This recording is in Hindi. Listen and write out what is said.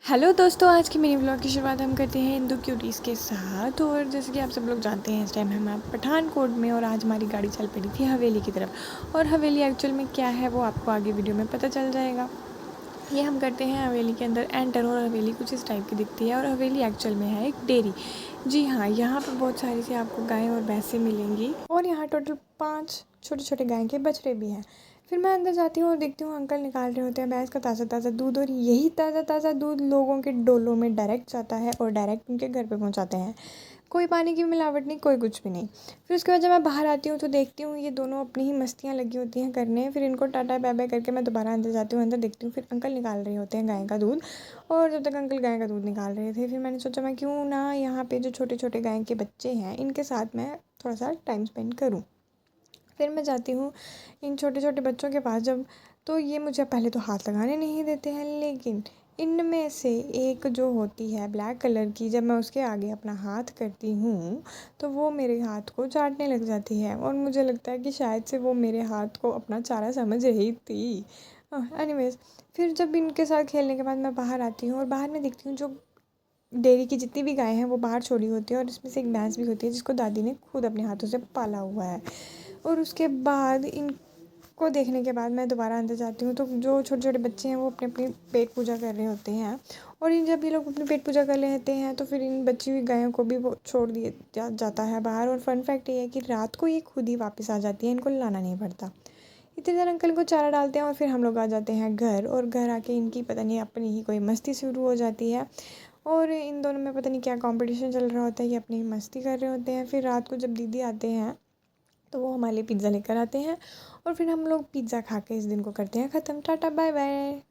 हेलो दोस्तों, आज की मिनी व्लॉग की शुरुआत हम करते हैं इंदू क्यूटीज़ के साथ। और जैसे कि आप सब लोग जानते हैं, इस टाइम हम पठानकोट में और आज हमारी गाड़ी चल पड़ी थी हवेली की तरफ। और हवेली एक्चुअल में क्या है वो आपको आगे वीडियो में पता चल जाएगा। ये हम करते हैं हवेली के अंदर एंटर, और हवेली कुछ इस टाइप की दिखती है। और हवेली एक्चुअल में है एक डेयरी। जी हाँ, यहाँ पर बहुत सारी सी आपको गायें और भैंसें मिलेंगी। और यहाँ टोटल 5 छोटे छोटे गाय के बछड़े भी हैं। फिर मैं अंदर जाती हूँ और देखती हूँ अंकल निकाल रहे होते हैं भैंस का ताज़ा ताज़ा दूध। और यही ताज़ा ताज़ा दूध लोगों के डोलों में डायरेक्ट जाता है और डायरेक्ट उनके घर पे पहुँचाते हैं। कोई पानी की मिलावट नहीं, कोई कुछ भी नहीं। फिर उसके बाद जब मैं बाहर आती हूँ तो देखती हूँ ये दोनों अपनी ही मस्तियाँ लगी होती हैं करने। फिर इनको टाटा बाय बाय करके मैं दोबारा अंदर जाती हूँ। अंदर देखती हूँ फिर अंकल निकाल रहे होते हैं गाय का दूध। और जब तक अंकल गाय का दूध निकाल रहे थे, फिर मैंने सोचा मैं क्यों ना यहाँ पे जो छोटे छोटे गाय के बच्चे हैं इनके साथ मैं थोड़ा सा टाइम स्पेंड करूँ। फिर मैं जाती हूँ इन छोटे छोटे बच्चों के पास। जब तो ये मुझे पहले तो हाथ लगाने नहीं देते हैं, लेकिन इनमें से एक जो होती है ब्लैक कलर की, जब मैं उसके आगे अपना हाथ करती हूँ तो वो मेरे हाथ को चाटने लग जाती है। और मुझे लगता है कि शायद से वो मेरे हाथ को अपना चारा समझ रही थी। एनीवेज, फिर जब इनके साथ खेलने के बाद मैं बाहर आती हूँ और बाहर में देखती हूँ जो डेयरी की जितनी भी गायें हैं वो बाहर छोड़ी होती है। और इसमें से एक भैंस भी होती है जिसको दादी ने खुद अपने हाथों से पाला हुआ है। और उसके बाद इनको देखने के बाद मैं दोबारा अंदर जाती हूँ तो जो छोटे छोटे बच्चे हैं वो अपनी अपनी पेट पूजा कर रहे होते हैं। और इन जब ये लोग अपनी पेट पूजा कर लेते हैं तो फिर इन बची हुई गायों को भी वो छोड़ दिया जाता है बाहर। और फन फैक्ट ये है कि रात को ये खुद ही वापस आ जाती है, इनको लाना नहीं पड़ता। इतनी देर अंकल को चारा डालते हैं और फिर हम लोग आ जाते हैं घर। और घर आके इनकी पता नहीं अपनी ही कोई मस्ती शुरू हो जाती है। और इन दोनों में पता नहीं क्या कंपटीशन चल रहा होता है, ये अपनी ही मस्ती कर रहे होते हैं। फिर रात को जब दीदी आते हैं तो वो हमारे लिए पिज़्ज़ा लेकर आते हैं। और फिर हम लोग पिज़्ज़ा खा के इस दिन को करते हैं ख़त्म। Tata bye bye.